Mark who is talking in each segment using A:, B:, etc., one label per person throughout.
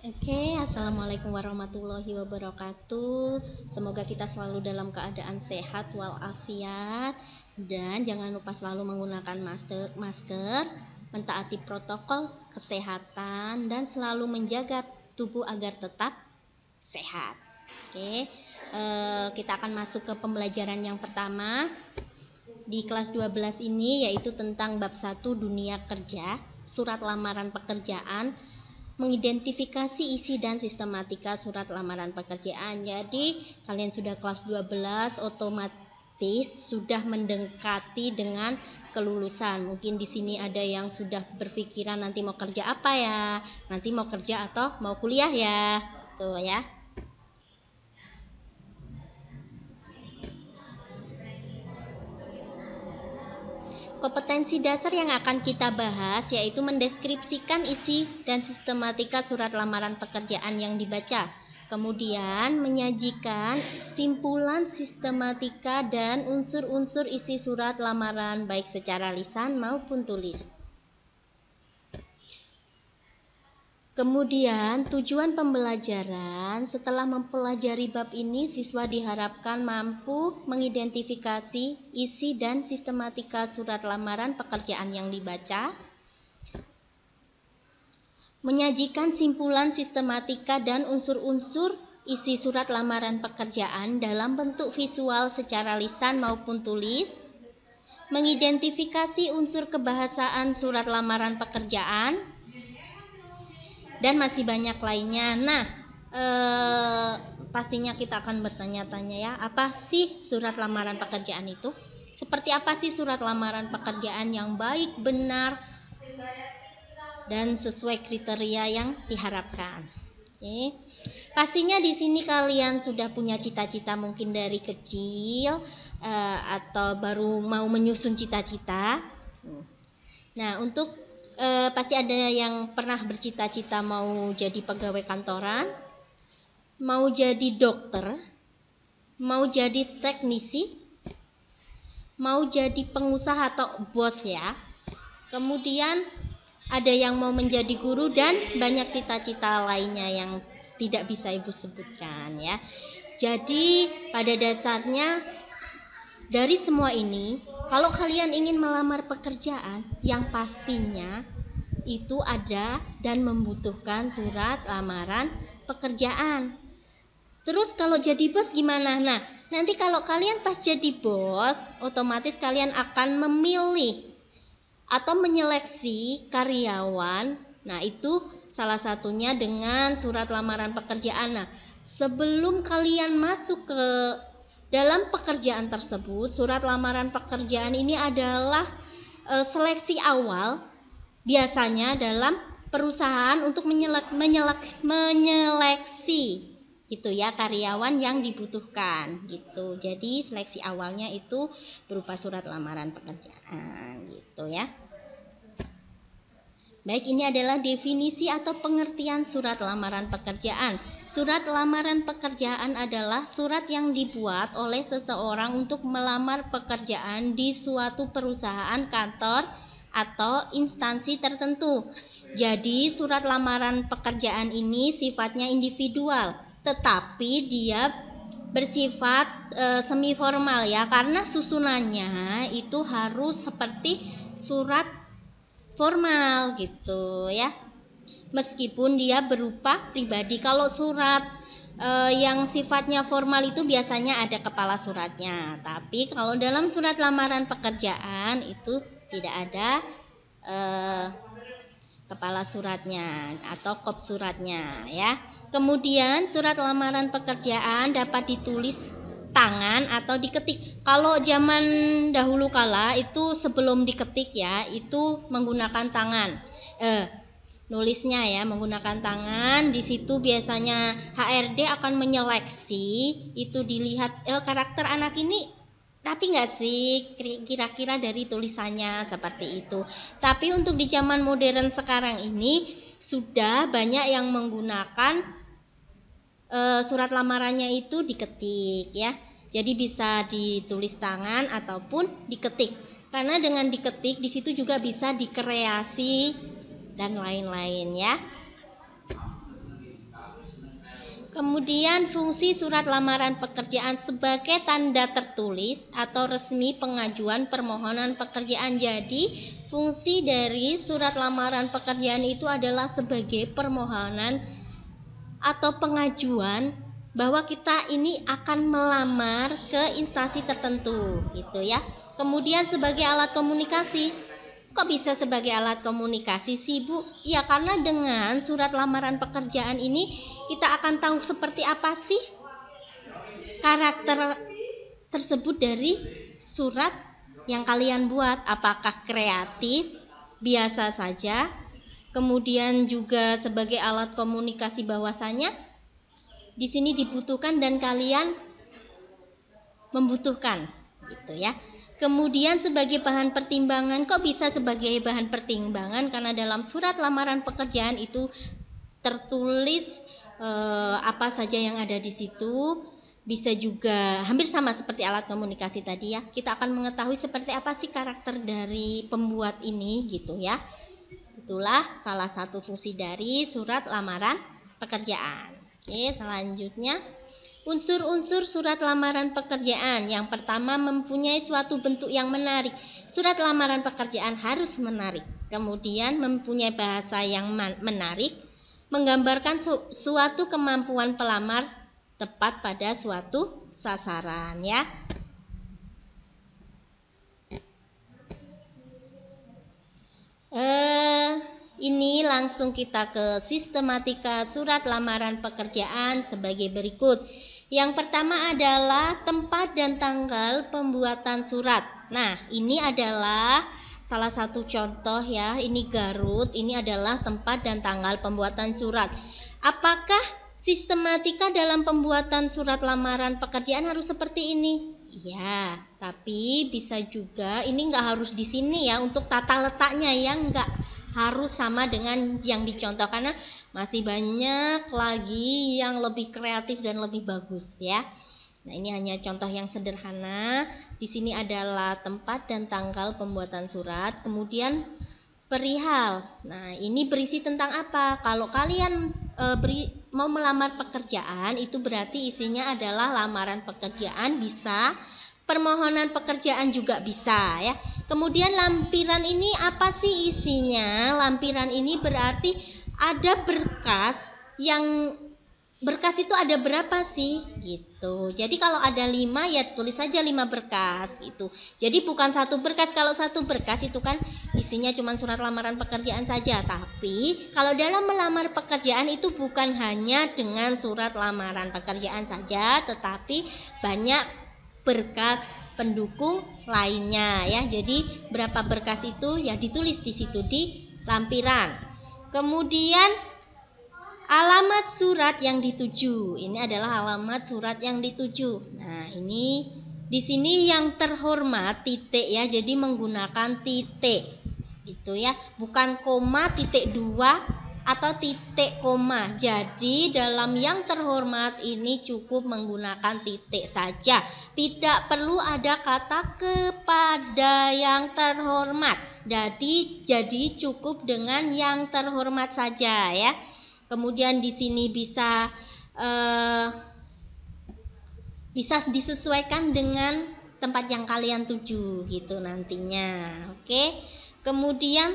A: Oke, assalamualaikum warahmatullahi wabarakatuh. Semoga kita selalu dalam keadaan sehat walafiat dan jangan lupa selalu menggunakan masker, mentaati protokol kesehatan dan selalu menjaga tubuh agar tetap sehat. Oke, kita akan masuk ke pembelajaran yang pertama di kelas 12 ini, yaitu tentang bab 1 dunia kerja, surat lamaran pekerjaan, mengidentifikasi isi dan sistematika surat lamaran pekerjaan. Jadi kalian sudah kelas 12, otomatis sudah mendekati dengan kelulusan. Mungkin di sini ada yang sudah berpikiran nanti mau kerja apa ya, nanti mau kerja atau mau kuliah ya, tuh ya. Kompetensi dasar yang akan kita bahas yaitu mendeskripsikan isi dan sistematika surat lamaran pekerjaan yang dibaca. Kemudian menyajikan simpulan sistematika dan unsur-unsur isi surat lamaran baik secara lisan maupun tulis. Kemudian tujuan pembelajaran, setelah mempelajari bab ini siswa diharapkan mampu mengidentifikasi isi dan sistematika surat lamaran pekerjaan yang dibaca, menyajikan simpulan sistematika dan unsur-unsur isi surat lamaran pekerjaan dalam bentuk visual secara lisan maupun tulis, mengidentifikasi unsur kebahasaan surat lamaran pekerjaan, dan masih banyak lainnya. Nah, pastinya kita akan bertanya-tanya ya, apa sih surat lamaran pekerjaan itu? Seperti apa sih surat lamaran pekerjaan yang baik, benar, dan sesuai kriteria yang diharapkan? Oke. Pastinya di sini kalian sudah punya cita-cita mungkin dari kecil atau baru mau menyusun cita-cita. Nah, untuk pasti ada yang pernah bercita-cita mau jadi pegawai kantoran, mau jadi dokter, mau jadi teknisi, mau jadi pengusaha atau bos ya. Kemudian ada yang mau menjadi guru dan banyak cita-cita lainnya yang tidak bisa Ibu sebutkan ya. Jadi pada dasarnya dari semua ini, kalau kalian ingin melamar pekerjaan, yang pastinya itu ada dan membutuhkan surat lamaran pekerjaan. Terus kalau jadi bos gimana? Nah, nanti kalau kalian pas jadi bos, otomatis kalian akan memilih atau menyeleksi karyawan. Nah, itu salah satunya dengan surat lamaran pekerjaan. Nah, sebelum kalian masuk ke dalam pekerjaan tersebut, surat lamaran pekerjaan ini adalah seleksi awal biasanya dalam perusahaan untuk menyeleksi gitu ya karyawan yang dibutuhkan gitu. Jadi seleksi awalnya itu berupa surat lamaran pekerjaan gitu ya. Baik, ini adalah definisi atau pengertian surat lamaran pekerjaan. Surat lamaran pekerjaan adalah surat yang dibuat oleh seseorang untuk melamar pekerjaan di suatu perusahaan, kantor, atau instansi tertentu. Jadi surat lamaran pekerjaan ini sifatnya individual, tetapi dia bersifat semi formal ya, karena susunannya itu harus seperti surat formal gitu ya. Meskipun dia berupa pribadi. Kalau surat yang sifatnya formal itu biasanya ada kepala suratnya. Tapi kalau dalam surat lamaran pekerjaan itu tidak ada kepala suratnya atau kop suratnya ya. Kemudian surat lamaran pekerjaan dapat ditulis tangan atau diketik. Kalau zaman dahulu kala itu sebelum diketik ya, itu menggunakan tangan. Nulisnya ya menggunakan tangan. Di situ biasanya HRD akan menyeleksi, itu dilihat karakter anak ini rapi nggak sih kira-kira dari tulisannya seperti itu. Tapi untuk di zaman modern sekarang ini sudah banyak yang menggunakan surat lamarannya itu diketik ya. Jadi bisa ditulis tangan ataupun diketik. Karena dengan diketik di situ juga bisa dikreasi dan lain-lain ya. Kemudian fungsi surat lamaran pekerjaan sebagai tanda tertulis atau resmi pengajuan permohonan pekerjaan. Jadi fungsi dari surat lamaran pekerjaan itu adalah sebagai permohonan atau pengajuan bahwa kita ini akan melamar ke instansi tertentu gitu ya. Kemudian sebagai alat komunikasi. Kok bisa sebagai alat komunikasi sih Bu? Ya karena dengan surat lamaran pekerjaan ini kita akan tahu seperti apa sih karakter tersebut dari surat yang kalian buat. Apakah kreatif, biasa saja, kemudian juga sebagai alat komunikasi bahwasanya di sini dibutuhkan dan kalian membutuhkan gitu ya. Kemudian sebagai bahan pertimbangan, kok bisa sebagai bahan pertimbangan? Karena dalam surat lamaran pekerjaan itu tertulis apa saja yang ada di situ. Bisa juga hampir sama seperti alat komunikasi tadi ya. Kita akan mengetahui seperti apa sih karakter dari pembuat ini gitu ya. Itulah salah satu fungsi dari surat lamaran pekerjaan. Oke, selanjutnya unsur-unsur surat lamaran pekerjaan. Yang pertama, mempunyai suatu bentuk yang menarik. Surat lamaran pekerjaan harus menarik. Kemudian mempunyai bahasa yang menarik, menggambarkan suatu kemampuan pelamar tepat pada suatu sasaran ya. Ini langsung kita ke sistematika surat lamaran pekerjaan sebagai berikut. Yang pertama adalah tempat dan tanggal pembuatan surat. Nah, ini adalah salah satu contoh ya. Ini Garut, ini adalah tempat dan tanggal pembuatan surat. Apakah sistematika dalam pembuatan surat lamaran pekerjaan harus seperti ini? Iya, tapi bisa juga ini nggak harus di sini ya untuk tata letaknya ya, nggak harus sama dengan yang dicontoh karena masih banyak lagi yang lebih kreatif dan lebih bagus ya. Nah, ini hanya contoh yang sederhana. Di sini adalah tempat dan tanggal pembuatan surat, kemudian perihal. Nah, ini berisi tentang apa? Kalau kalian mau melamar pekerjaan, itu berarti isinya adalah lamaran pekerjaan, bisa permohonan pekerjaan juga bisa ya. Kemudian lampiran ini apa sih isinya? Lampiran ini berarti ada berkas yang berkas itu ada berapa sih gitu. Jadi kalau ada 5 ya tulis saja 5 berkas gitu. Jadi bukan satu berkas. Kalau satu berkas itu kan isinya cuma surat lamaran pekerjaan saja. Tapi kalau dalam melamar pekerjaan itu bukan hanya dengan surat lamaran pekerjaan saja, tetapi banyak berkas pendukung lainnya ya. Jadi berapa berkas itu ya ditulis di situ di lampiran. Kemudian alamat surat yang dituju. Ini adalah alamat surat yang dituju. Nah, ini di sini yang terhormat titik ya. Jadi menggunakan titik. Gitu ya. Bukan koma, titik 2 atau titik koma. Jadi dalam yang terhormat ini cukup menggunakan titik saja. Tidak perlu ada kata kepada yang terhormat. Jadi cukup dengan yang terhormat saja ya. Kemudian di sini bisa disesuaikan dengan tempat yang kalian tuju gitu nantinya. Oke. Kemudian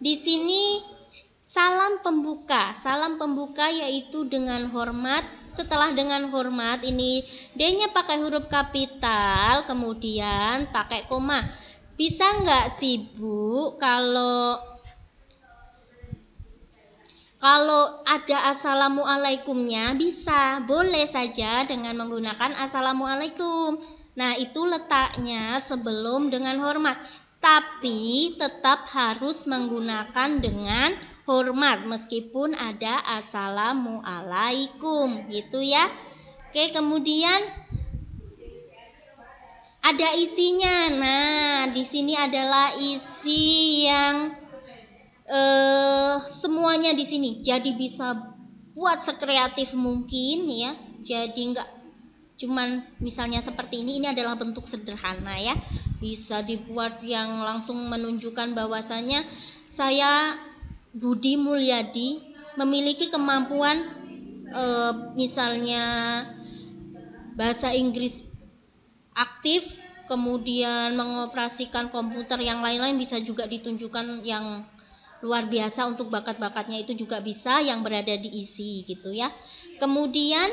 A: di sini salam pembuka yaitu dengan hormat. Setelah dengan hormat ini D-nya pakai huruf kapital, kemudian pakai koma. Bisa nggak sih Bu kalau ada assalamualaikumnya? Bisa, boleh saja dengan menggunakan assalamualaikum. Nah, itu letaknya sebelum dengan hormat. Tapi tetap harus menggunakan dengan hormat meskipun ada assalamualaikum, gitu ya. Oke, kemudian ada isinya. Nah, di sini adalah isi yang semuanya di sini. Jadi bisa buat sekreatif mungkin ya. Jadi enggak cuman misalnya seperti ini adalah bentuk sederhana ya. Bisa dibuat yang langsung menunjukkan bahwasanya saya Budi Mulyadi memiliki kemampuan misalnya bahasa Inggris aktif, kemudian mengoperasikan komputer yang lain-lain, bisa juga ditunjukkan yang luar biasa untuk bakat-bakatnya itu juga bisa yang berada di isi gitu ya. Kemudian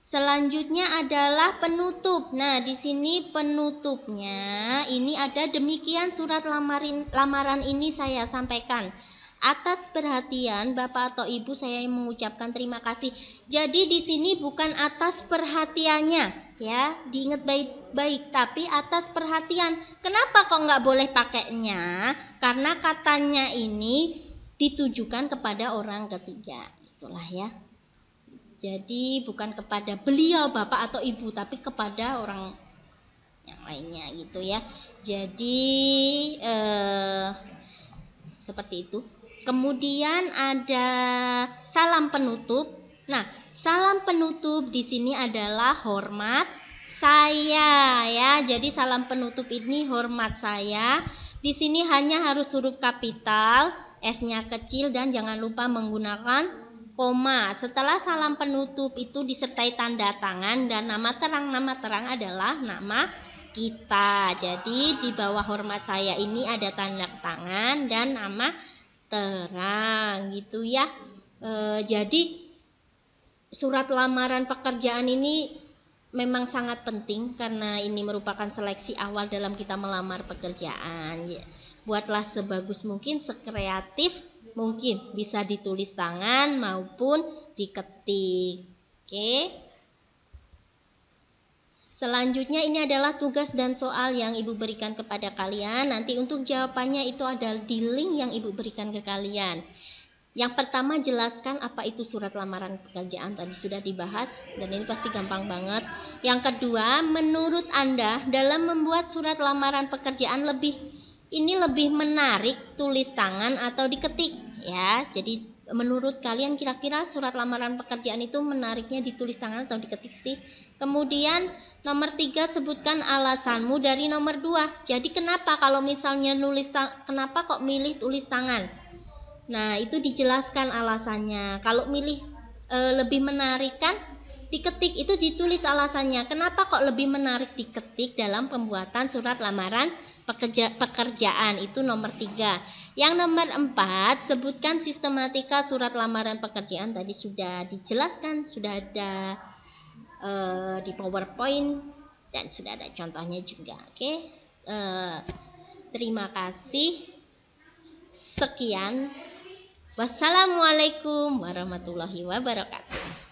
A: selanjutnya adalah penutup. Nah, di sini penutupnya ini ada demikian surat lamaran ini saya sampaikan. Atas perhatian Bapak atau Ibu saya mengucapkan terima kasih. Jadi di sini bukan atas perhatiannya, ya, diingat baik-baik, tapi atas perhatian. Kenapa kok nggak boleh pakainya? Karena katanya ini ditujukan kepada orang ketiga, itulah ya. Jadi bukan kepada beliau Bapak atau Ibu, tapi kepada orang yang lainnya gitu ya. Jadi seperti itu. Kemudian ada salam penutup. Nah, salam penutup di sini adalah hormat saya ya. Jadi salam penutup ini hormat saya. Di sini hanya harus huruf kapital, S-nya kecil dan jangan lupa menggunakan koma. Setelah salam penutup itu disertai tanda tangan dan nama terang adalah nama kita. Jadi di bawah hormat saya ini ada tanda tangan dan nama terang gitu ya. Jadi surat lamaran pekerjaan ini memang sangat penting karena ini merupakan seleksi awal dalam kita melamar pekerjaan ya. Buatlah sebagus mungkin, sekreatif mungkin, bisa ditulis tangan maupun diketik. Oke. Selanjutnya ini adalah tugas dan soal yang Ibu berikan kepada kalian. Nanti untuk jawabannya itu ada di link yang Ibu berikan ke kalian. Yang pertama, jelaskan apa itu surat lamaran pekerjaan. Tadi sudah dibahas dan ini pasti gampang banget. Yang kedua, menurut Anda dalam membuat surat lamaran pekerjaan lebih menarik tulis tangan atau diketik ya. Jadi menurut kalian kira-kira surat lamaran pekerjaan itu menariknya ditulis tangan atau diketik sih? Kemudian nomor 3, sebutkan alasanmu dari nomor 2. Jadi kenapa kalau misalnya kenapa kok milih tulis tangan? Nah, itu dijelaskan alasannya. Kalau milih lebih menarik kan diketik, itu ditulis alasannya. Kenapa kok lebih menarik diketik dalam pembuatan surat lamaran pekerjaan? Itu nomor 3. Yang nomor 4, sebutkan sistematika surat lamaran pekerjaan. Tadi sudah dijelaskan, sudah ada di PowerPoint dan sudah ada contohnya juga. Oke. Terima kasih. Sekian. Wassalamualaikum warahmatullahi wabarakatuh.